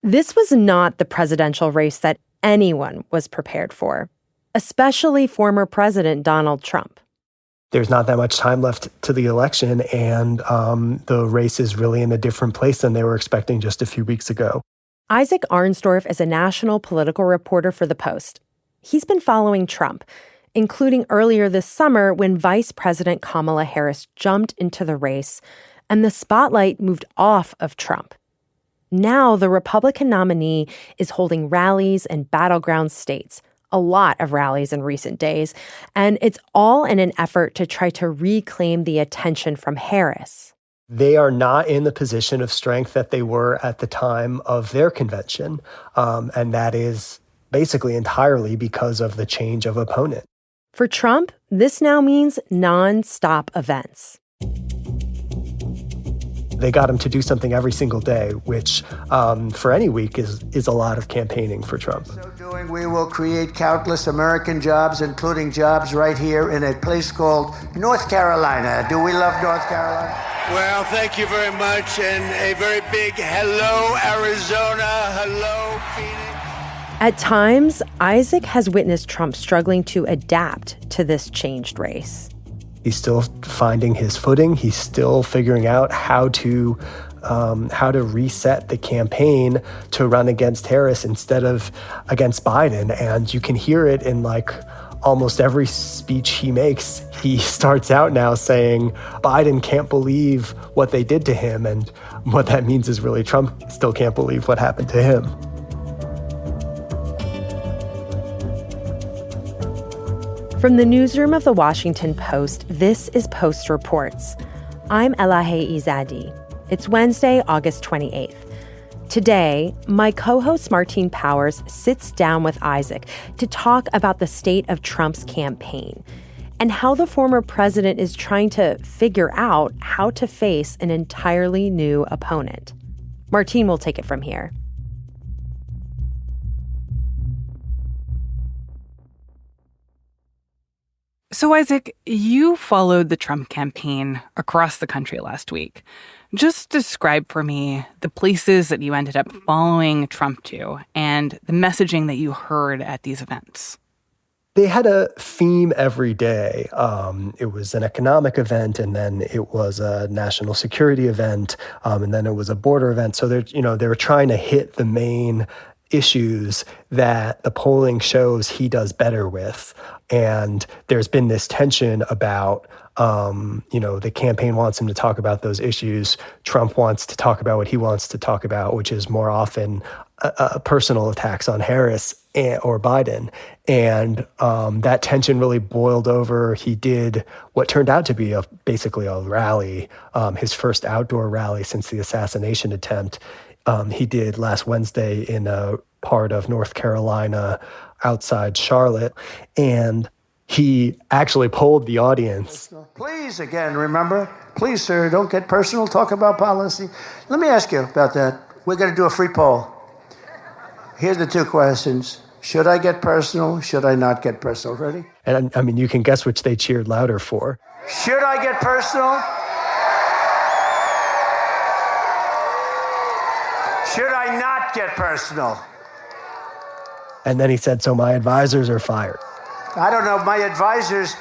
This was not the presidential race that anyone was prepared for, especially former President Donald Trump. There's not that much time left to the election, and the race is really in a different place than they were expecting just a few weeks ago. Isaac Arnsdorf is a national political reporter for The Post. He's been following Trump, including earlier this summer when Vice President Kamala Harris jumped into the race and the spotlight moved off of Trump. Now the Republican nominee is holding rallies in battleground states, a lot of rallies in recent days, and it's all in an effort to try to reclaim the attention from Harris. They are not in the position of strength that they were at the time of their convention, and that is basically entirely because of the change of opponent. For Trump, this now means nonstop events. They got him to do something every single day, which for any week is a lot of campaigning for Trump. So doing, we will create countless American jobs, including jobs right here in a place called North Carolina. Do we love North Carolina? Well, thank you very much, and a very big hello, Arizona, hello, Phoenix. At times, Isaac has witnessed Trump struggling to adapt to this changed race. He's still finding his footing. He's still figuring out how to reset the campaign to run against Harris instead of against Biden. And you can hear it in almost every speech he makes. He starts out now saying Biden can't believe what they did to him. And what that means is really Trump still can't believe what happened to him. From the newsroom of The Washington Post, this is Post Reports. I'm Elahe Izadi. It's Wednesday, August 28th. Today, my co-host Martine Powers sits down with Isaac to talk about the state of Trump's campaign and how the former president is trying to figure out how to face an entirely new opponent. Martine will take it from here. So, Isaac, you followed the Trump campaign across the country last week. Just describe for me the places that you ended up following Trump to and the messaging that you heard at these events. They had a theme every day. It was an economic event, and then it was a national security event, and then it was a border event. So they were trying to hit the main issues that the polling shows he does better with. And there's been this tension about, the campaign wants him to talk about those issues. Trump wants to talk about what he wants to talk about, which is more often personal attacks on Harris or Biden. And that tension really boiled over. He did what turned out to be basically a rally, his first outdoor rally since the assassination attempt. He did last Wednesday in a part of North Carolina outside Charlotte, and he actually polled the audience. Please, again, remember, please, sir, don't get personal, talk about policy. Let me ask you about that. We're going to do a free poll. Here's the two questions. Should I get personal? Should I not get personal? Ready? And I mean, you can guess which they cheered louder for. Should I get personal? Should I not get personal? And then he said, so my advisors are fired. I don't know. My advisors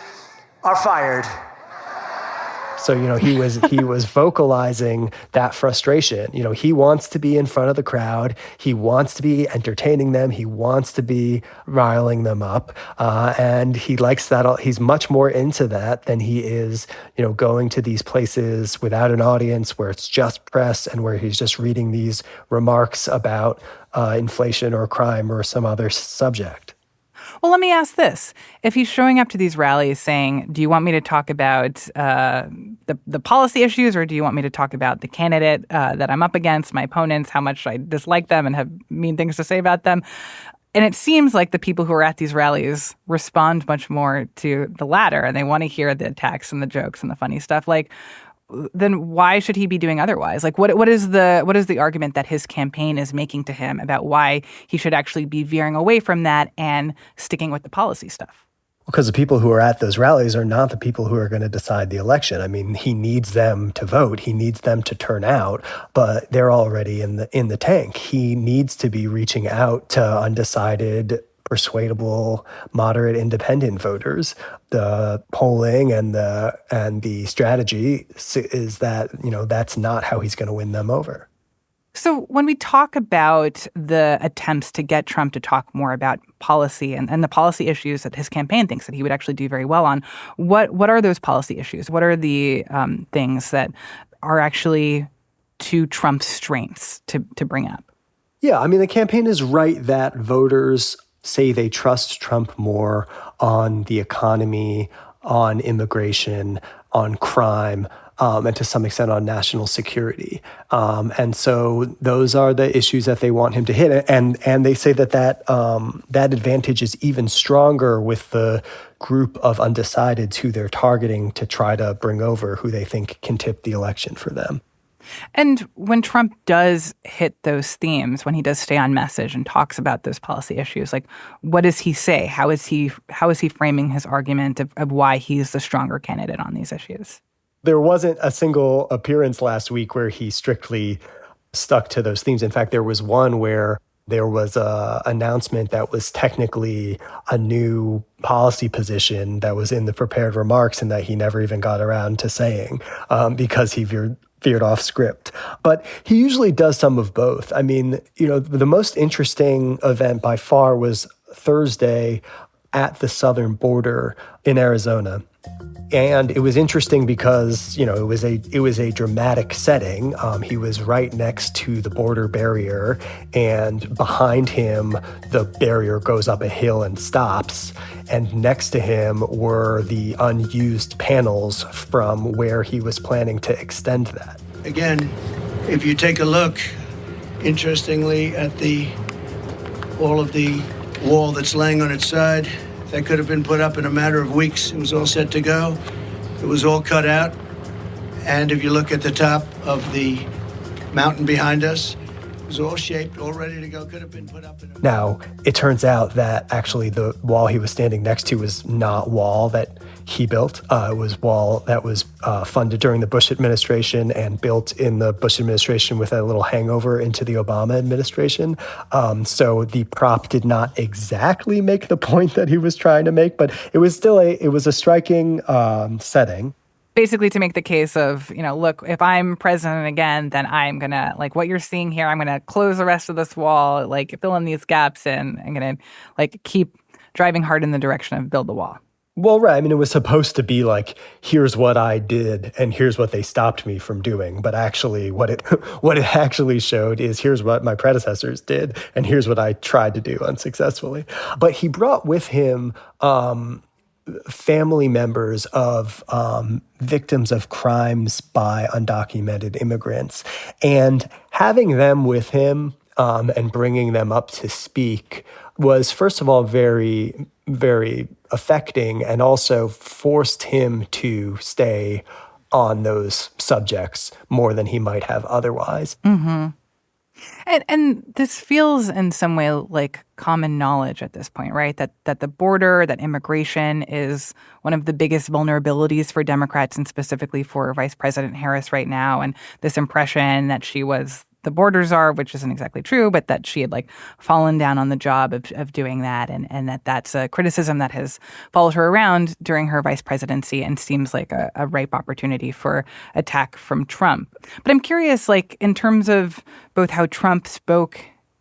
are fired. So, he was vocalizing that frustration. He wants to be in front of the crowd. He wants to be entertaining them. He wants to be riling them up. And he likes that. He's much more into that than he is, going to these places without an audience where it's just press and where he's just reading these remarks about inflation or crime or some other subject. Well, let me ask this. If he's showing up to these rallies saying, do you want me to talk about the policy issues, or do you want me to talk about the candidate that I'm up against, my opponents, how much I dislike them and have mean things to say about them? And it seems like the people who are at these rallies respond much more to the latter, and they want to hear the attacks and the jokes and the funny stuff. Then why should he be doing otherwise? What is the argument that his campaign is making to him about why he should actually be veering away from that and sticking with the policy stuff? Because the people who are at those rallies are not the people who are going to decide the election. I mean, he needs them to vote. He needs them to turn out, but they're already in the tank. He needs to be reaching out to undecided, persuadable, moderate, independent voters. The polling and the strategy is that, that's not how he's going to win them over. So when we talk about the attempts to get Trump to talk more about policy and the policy issues that his campaign thinks that he would actually do very well on, what are those policy issues? What are the things that are actually to Trump's strengths to bring up? Yeah, I mean, the campaign is right that voters say they trust Trump more on the economy, on immigration, on crime, and to some extent on national security. And so those are the issues that they want him to hit. And they say that advantage is even stronger with the group of undecideds who they're targeting to try to bring over, who they think can tip the election for them. And when Trump does hit those themes, when he does stay on message and talks about those policy issues, like what does he say? How is he framing his argument of why he's the stronger candidate on these issues? There wasn't a single appearance last week where he strictly stuck to those themes. In fact, there was one where there was an announcement that was technically a new policy position that was in the prepared remarks and that he never even got around to saying because he veered off script. But he usually does some of both. I mean, the most interesting event by far was Thursday at the southern border in Arizona. And it was interesting because, it was a dramatic setting. He was right next to the border barrier, and behind him, the barrier goes up a hill and stops. And next to him were the unused panels from where he was planning to extend that. Again, if you take a look, interestingly, at all of the wall that's laying on its side, that could have been put up in a matter of weeks. It was all set to go. It was all cut out. And if you look at the top of the mountain behind us, it was all shaped, all ready to go. Could have been put up in a... Now, it turns out that actually the wall he was standing next to was not wall that he built. It was wall that was funded during the Bush administration and built in the Bush administration with a little hangover into the Obama administration. So the prop did not exactly make the point that he was trying to make, but it was still a striking setting. Basically to make the case of, look, if I'm president again, then I'm going to, like what you're seeing here, I'm going to close the rest of this wall, like fill in these gaps, and I'm going to keep driving hard in the direction of build the wall. Well, right. I mean, it was supposed to be like, here's what I did and here's what they stopped me from doing. But actually what it actually showed is here's what my predecessors did and here's what I tried to do unsuccessfully. But he brought with him family members of victims of crimes by undocumented immigrants. And having them with him and bringing them up to speak was, first of all, very, very affecting, and also forced him to stay on those subjects more than he might have otherwise. Mm-hmm. And this feels in some way like common knowledge at this point, right? That the border, that immigration is one of the biggest vulnerabilities for Democrats and specifically for Vice President Harris right now. And this impression that she was the border czar, which isn't exactly true, but that she had fallen down on the job of doing that, and that's a criticism that has followed her around during her vice presidency and seems like a ripe opportunity for attack from Trump. But I'm curious, in terms of both how Trump spoke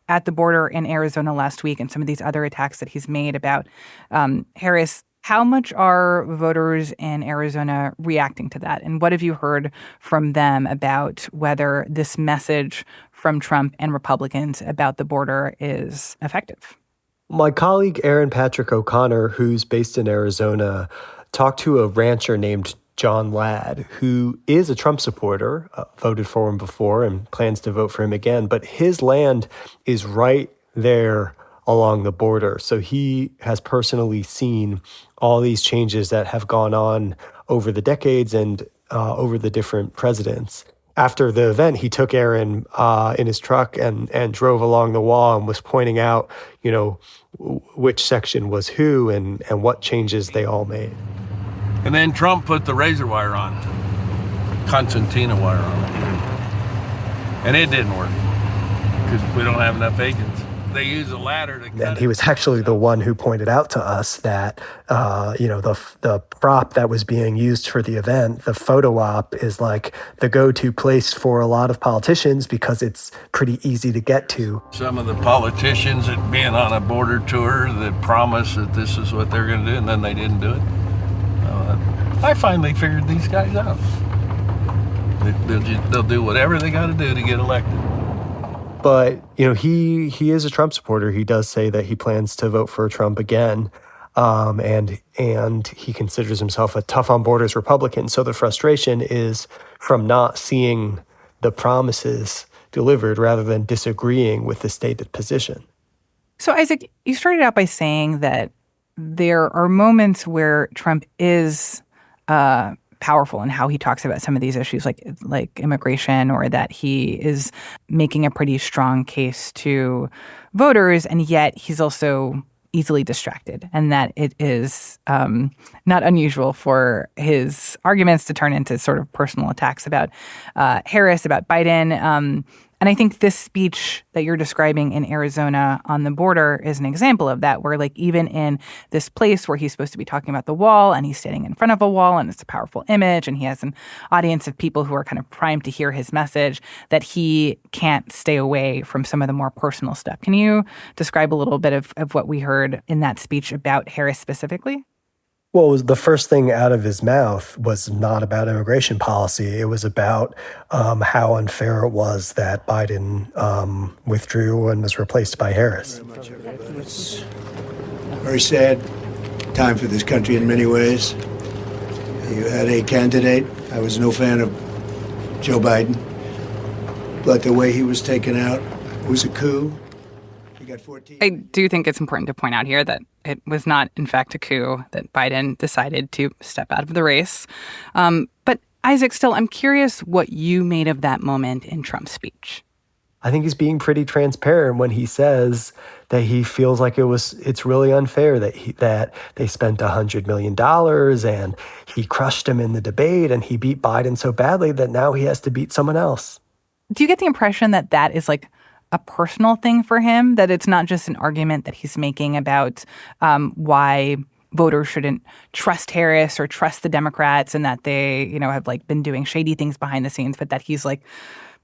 at the border in Arizona last week and some of these other attacks that he's made about Harris, how much are voters in Arizona reacting to that? And what have you heard from them about whether this message from Trump and Republicans about the border is effective? My colleague, Aaron Patrick O'Connor, who's based in Arizona, talked to a rancher named John Ladd, who is a Trump supporter, voted for him before and plans to vote for him again. But his land is right there along the border. So he has personally seen all these changes that have gone on over the decades and over the different presidents. After the event, he took Aaron in his truck and drove along the wall and was pointing out, which section was who and what changes they all made. And then Trump put the razor wire on, concertina wire on it. And it didn't work because we don't have enough agents. They use a ladder to cut And he was actually the one who pointed out to us that, the prop that was being used for the event, the photo op, is like the go-to place for a lot of politicians because it's pretty easy to get to. Some of the politicians that being on a border tour that promised that this is what they're going to do, and then they didn't do it. I finally figured these guys out. They'll do whatever they got to do to get elected. But, he is a Trump supporter. He does say that he plans to vote for Trump again. And he considers himself a tough on borders Republican. So the frustration is from not seeing the promises delivered rather than disagreeing with the stated position. So, Isaac, you started out by saying that there are moments where Trump is powerful in how he talks about some of these issues, like immigration, or that he is making a pretty strong case to voters, and yet he's also easily distracted, and that it is not unusual for his arguments to turn into sort of personal attacks about Harris, about Biden. And I think this speech that you're describing in Arizona on the border is an example of that, where even in this place where he's supposed to be talking about the wall and he's standing in front of a wall and it's a powerful image and he has an audience of people who are kind of primed to hear his message, that he can't stay away from some of the more personal stuff. Can you describe a little bit of what we heard in that speech about Harris specifically? Well, the first thing out of his mouth was not about immigration policy. It was about how unfair it was that Biden withdrew and was replaced by Harris. Very much, everybody. It's a very sad time for this country in many ways. You had a candidate. I was no fan of Joe Biden, but the way he was taken out was a coup. Got 14. I do think it's important to point out here that it was not, in fact, a coup, that Biden decided to step out of the race. But Isaac, still, I'm curious what you made of that moment in Trump's speech. I think he's being pretty transparent when he says that he feels like it's really unfair that they spent $100 million and he crushed him in the debate and he beat Biden so badly that now he has to beat someone else. Do you get the impression that that is a personal thing for him, that it's not just an argument that he's making about why voters shouldn't trust Harris or trust the Democrats, and that they, have been doing shady things behind the scenes, but that he's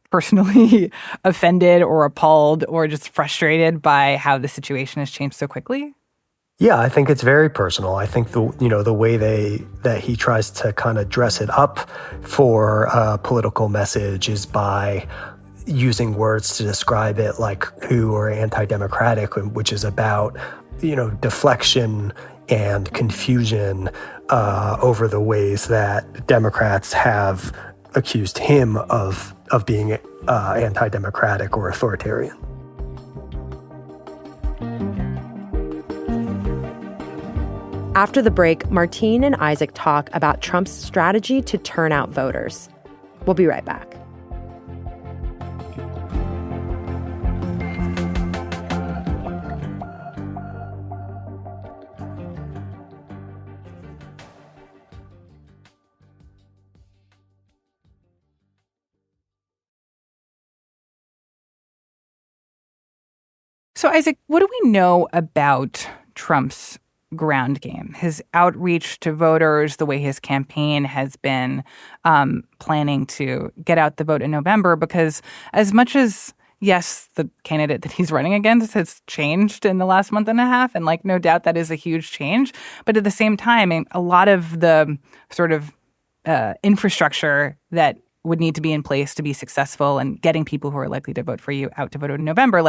personally offended or appalled or just frustrated by how the situation has changed so quickly? Yeah, I think it's very personal. I think the way that he tries to kind of dress it up for a political message is by using words to describe it like coup or anti-democratic, which is about, deflection and confusion over the ways that Democrats have accused him of being anti-democratic or authoritarian. After the break, Martine and Isaac talk about Trump's strategy to turn out voters. We'll be right back. So, Isaac, what do we know about Trump's ground game, his outreach to voters, the way his campaign has been planning to get out the vote in November? Because as much as, yes, the candidate that he's running against has changed in the last month and a half, and no doubt that is a huge change, but at the same time, a lot of the sort of infrastructure that would need to be in place to be successful and getting people who are likely to vote for you out to vote in November,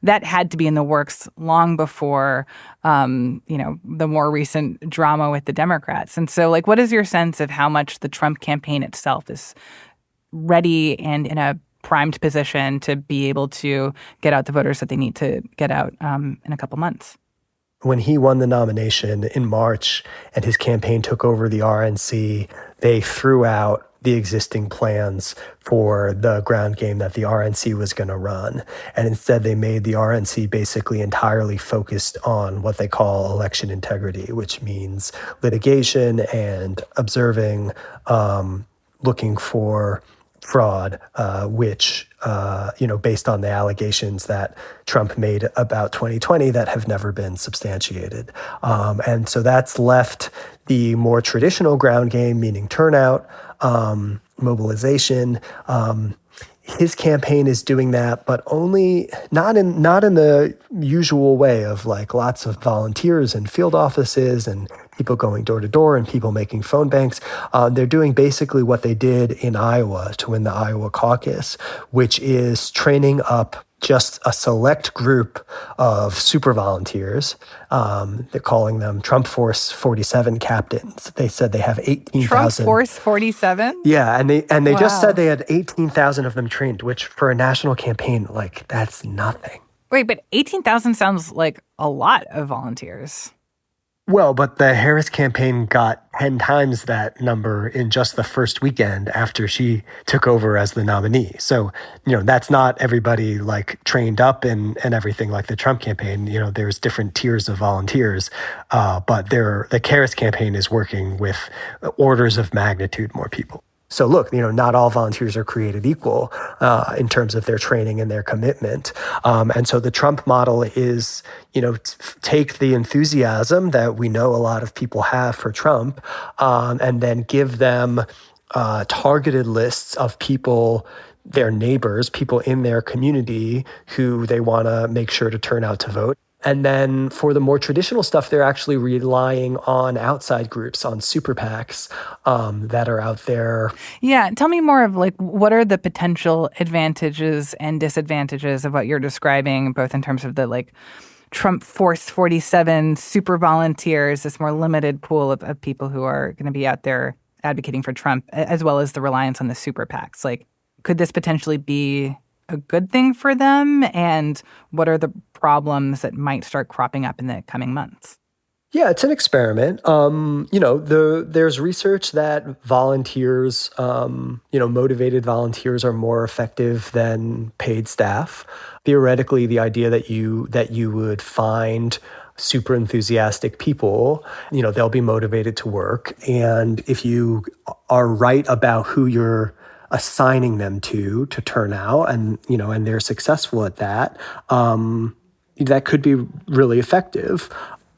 that had to be in the works long before, the more recent drama with the Democrats. And so, what is your sense of how much the Trump campaign itself is ready and in a primed position to be able to get out the voters that they need to get out in a couple months? When he won the nomination in March and his campaign took over the RNC, they threw out the existing plans for the ground game that the RNC was going to run. And instead, they made the RNC basically entirely focused on what they call election integrity, which means litigation and observing, looking for fraud, which, based on the allegations that Trump made about 2020 that have never been substantiated. And so that's left the more traditional ground game, meaning turnout, mobilization. His campaign is doing that, but only not in the usual way of like lots of volunteers and field offices and people going door to door and people making phone banks. They're doing basically what they did in Iowa to win the Iowa caucus, which is training up just a select group of super volunteers. They're calling them Trump Force 47 captains. They said they have 18,000. Trump Force 47? Yeah, and they Wow. just said they had 18,000 of them trained, which for a national campaign, like that's nothing. Wait, but 18,000 sounds like a lot of volunteers. Well, but the Harris campaign got 10 times that number in just the first weekend after she took over as the nominee. So, that's not everybody like trained up and everything like the Trump campaign. There's different tiers of volunteers, but the Harris campaign is working with orders of magnitude more people. So look, not all volunteers are created equal in terms of their training and their commitment. And so the Trump model is, take the enthusiasm that we know a lot of people have for Trump, and then give them targeted lists of people, their neighbors, people in their community who they want to make sure to turn out to vote. And then for the more traditional stuff, they're actually relying on outside groups, on super PACs that are out there. Yeah. Tell me more of what are the potential advantages and disadvantages of what you're describing, both in terms of the Trump Force 47 super volunteers, this more limited pool of people who are going to be out there advocating for Trump, as well as the reliance on the super PACs. Could this potentially be a good thing for them? And what are the problems that might start cropping up in the coming months? Yeah, it's an experiment. There's research that volunteers, motivated volunteers are more effective than paid staff. Theoretically, the idea that you would find super enthusiastic people, they'll be motivated to work. And if you are right about who you're assigning them to turn out and they're successful at that, that could be really effective.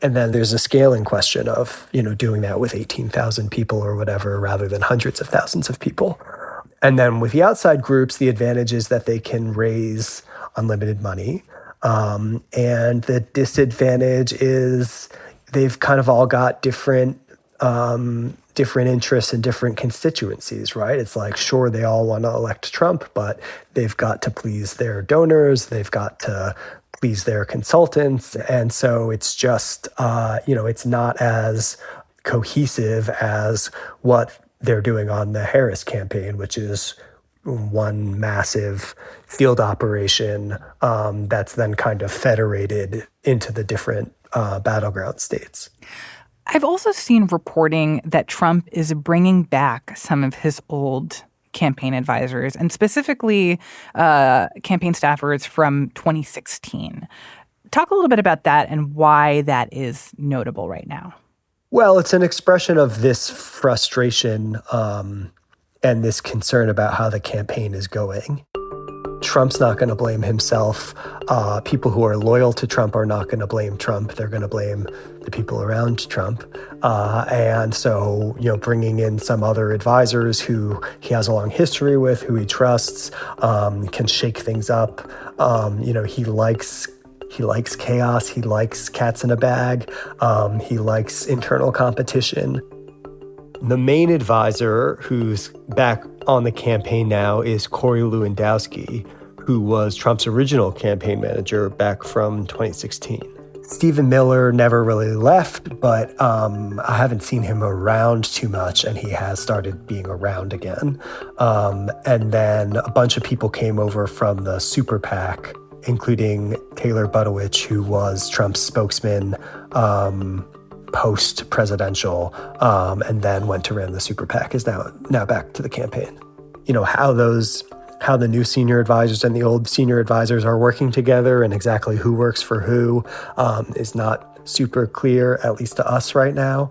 And then there's a scaling question of, doing that with 18,000 people or whatever, rather than hundreds of thousands of people. And then with the outside groups, the advantage is that they can raise unlimited money. And the disadvantage is they've kind of all got different interests and different constituencies, right? It's like, sure, they all want to elect Trump, but they've got to please their donors. They've got to please their consultants. And so it's just, it's not as cohesive as what they're doing on the Harris campaign, which is one massive field operation that's then kind of federated into the different battleground states. I've also seen reporting that Trump is bringing back some of his old campaign advisors, and specifically campaign staffers from 2016. Talk a little bit about that and why that is notable right now. Well, it's an expression of this frustration and this concern about how the campaign is going. Trump's not going to blame himself. People who are loyal to Trump are not going to blame Trump. They're going to blame the people around Trump. And so, bringing in some other advisors who he has a long history with, who he trusts, can shake things up. He likes chaos. He likes cats in a bag. He likes internal competition. The main advisor who's back on the campaign now is Corey Lewandowski, who was Trump's original campaign manager back from 2016. Stephen Miller never really left, but I haven't seen him around too much, and he has started being around again. And then a bunch of people came over from the Super PAC, including Taylor Budowich, who was Trump's spokesman post-presidential, and then went to run the super PAC, is now back to the campaign. How the new senior advisors and the old senior advisors are working together and exactly who works for who is not super clear, at least to us right now.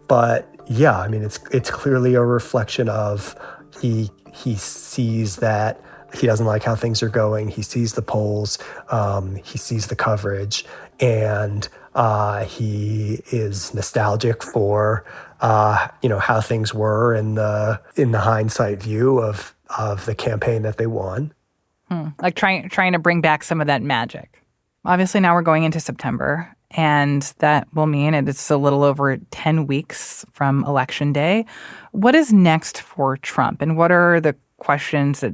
But yeah, I mean, it's clearly a reflection of he sees that he doesn't like how things are going. He sees the polls, he sees the coverage, and he is nostalgic for how things were in the hindsight view of the campaign that they won. Like trying to bring back some of that magic. Obviously, now we're going into September, and that will mean it's a little over 10 weeks from Election Day. What is next for Trump, and what are the questions that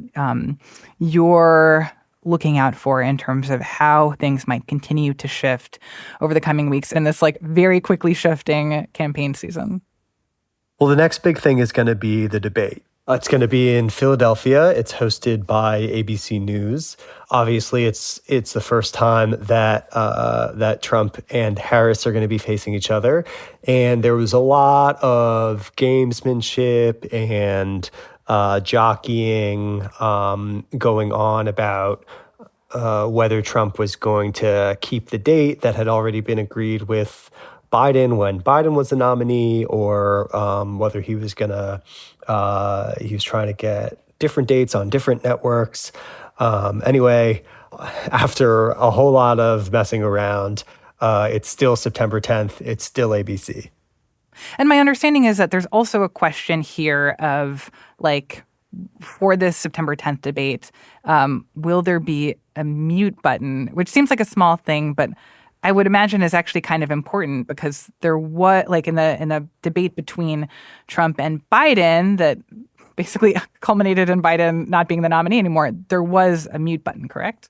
you're looking out for in terms of how things might continue to shift over the coming weeks in this very quickly shifting campaign season? Well, the next big thing is going to be the debate. It's going to be in Philadelphia. It's hosted by ABC News. Obviously, it's the first time that Trump and Harris are going to be facing each other, and there was a lot of gamesmanship and jockeying going on about whether Trump was going to keep the date that had already been agreed with Biden when Biden was the nominee, or whether he was trying to get different dates on different networks. Anyway, after a whole lot of messing around, it's still September 10th. It's still ABC. And my understanding is that there's also a question here of for this September 10th debate, will there be a mute button, which seems like a small thing, but I would imagine is actually kind of important, because there was in the debate between Trump and Biden that basically culminated in Biden not being the nominee anymore. There was a mute button, correct?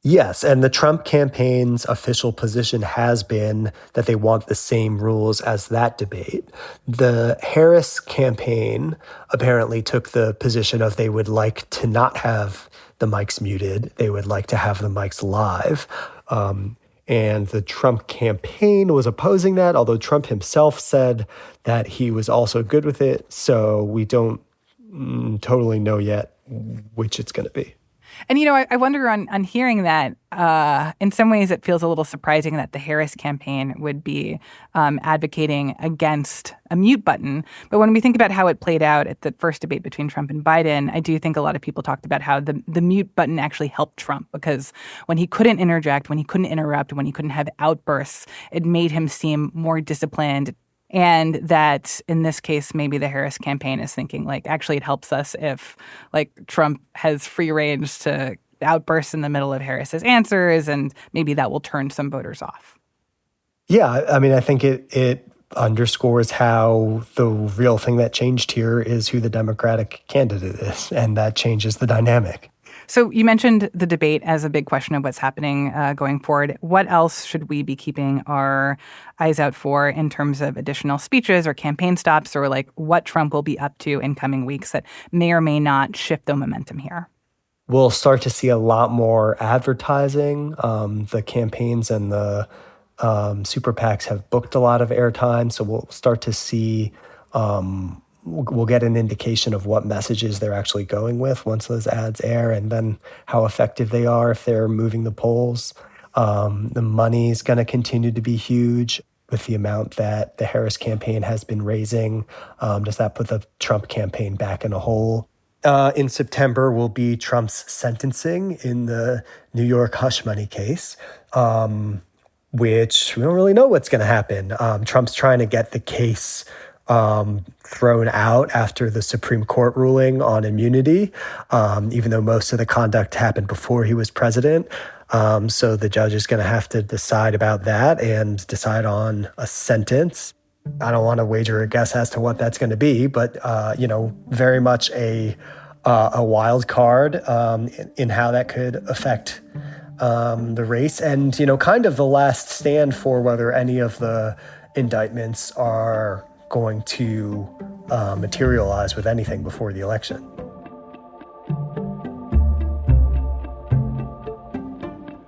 Yes, and the Trump campaign's official position has been that they want the same rules as that debate. The Harris campaign apparently took the position of they would like to not have the mics muted. They would like to have the mics live. And the Trump campaign was opposing that, although Trump himself said that he was also good with it. So we don't totally know yet which it's going to be. And, I wonder on hearing that, in some ways it feels a little surprising that the Harris campaign would be advocating against a mute button. But when we think about how it played out at the first debate between Trump and Biden, I do think a lot of people talked about how the mute button actually helped Trump, because when he couldn't interject, when he couldn't interrupt, when he couldn't have outbursts, it made him seem more disciplined. And that in this case, maybe the Harris campaign is thinking actually it helps us if Trump has free range to outburst in the middle of Harris's answers, and maybe that will turn some voters off. Yeah, I mean, I think it underscores how the real thing that changed here is who the Democratic candidate is, and that changes the dynamic. So you mentioned the debate as a big question of what's happening going forward. What else should we be keeping our eyes out for in terms of additional speeches or campaign stops, or what Trump will be up to in coming weeks that may or may not shift the momentum here? We'll start to see a lot more advertising. The campaigns and the super PACs have booked a lot of airtime, so we'll start to see we'll get an indication of what messages they're actually going with once those ads air, and then how effective they are if they're moving the polls. The money's going to continue to be huge with the amount that the Harris campaign has been raising. Does that put the Trump campaign back in a hole? In September will be Trump's sentencing in the New York hush money case, which we don't really know what's going to happen. Trump's trying to get the case thrown out after the Supreme Court ruling on immunity, even though most of the conduct happened before he was president. So the judge is going to have to decide about that and decide on a sentence. I don't want to wager a guess as to what that's going to be, but very much a wild card in how that could affect the race, and kind of the last stand for whether any of the indictments are going to materialize with anything before the election.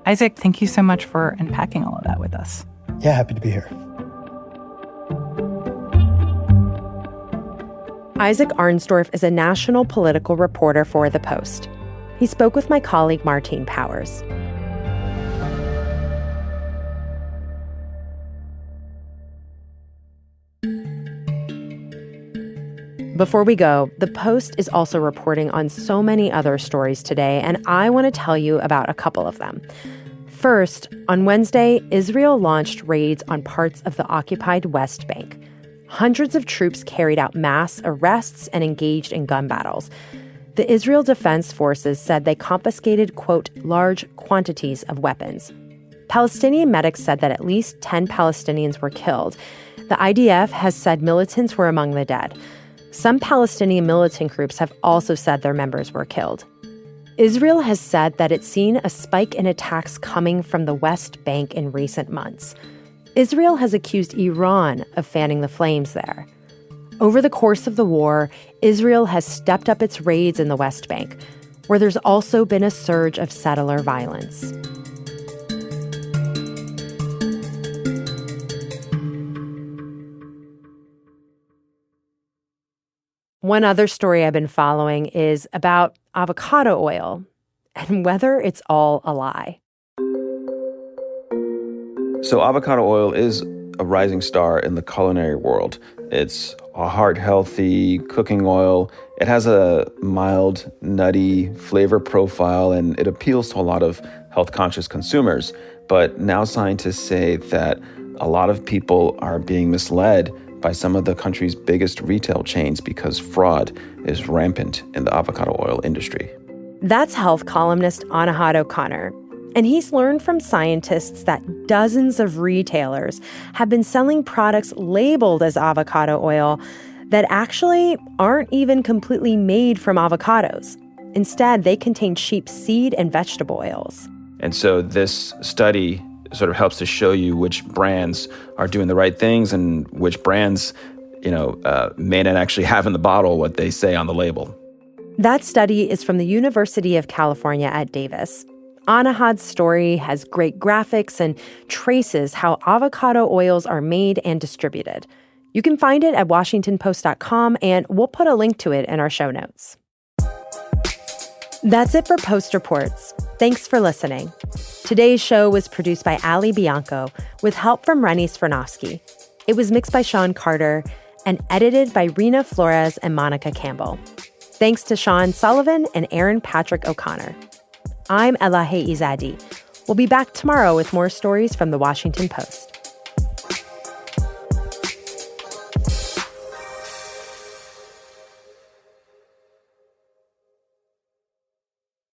Isaac, thank you so much for unpacking all of that with us. Yeah, happy to be here. Isaac Arnsdorf is a national political reporter for The Post. He spoke with my colleague Martine Powers. Before we go, The Post is also reporting on so many other stories today, and I want to tell you about a couple of them. First, on Wednesday, Israel launched raids on parts of the occupied West Bank. Hundreds of troops carried out mass arrests and engaged in gun battles. The Israel Defense Forces said they confiscated, quote, large quantities of weapons. Palestinian medics said that at least 10 Palestinians were killed. The IDF has said militants were among the dead. Some Palestinian militant groups have also said their members were killed. Israel has said that it's seen a spike in attacks coming from the West Bank in recent months. Israel has accused Iran of fanning the flames there. Over the course of the war, Israel has stepped up its raids in the West Bank, where there's also been a surge of settler violence. One other story I've been following is about avocado oil and whether it's all a lie. So avocado oil is a rising star in the culinary world. It's a heart-healthy cooking oil. It has a mild, nutty flavor profile, and it appeals to a lot of health-conscious consumers. But now scientists say that a lot of people are being misled by some of the country's biggest retail chains because fraud is rampant in the avocado oil industry. That's health columnist Anahad O'Connor. And he's learned from scientists that dozens of retailers have been selling products labeled as avocado oil that actually aren't even completely made from avocados. Instead, they contain sheep seed and vegetable oils. And so this study sort of helps to show you which brands are doing the right things and which brands, may not actually have in the bottle what they say on the label. That study is from the University of California at Davis. Anahad's story has great graphics and traces how avocado oils are made and distributed. You can find it at WashingtonPost.com, and we'll put a link to it in our show notes. That's it for Post Reports. Thanks for listening. Today's show was produced by Ali Bianco with help from Rennie Svirnovsky. It was mixed by Sean Carter and edited by Rena Flores and Monica Campbell. Thanks to Sean Sullivan and Aaron Patrick O'Connor. I'm Elahe Izadi. We'll be back tomorrow with more stories from the Washington Post.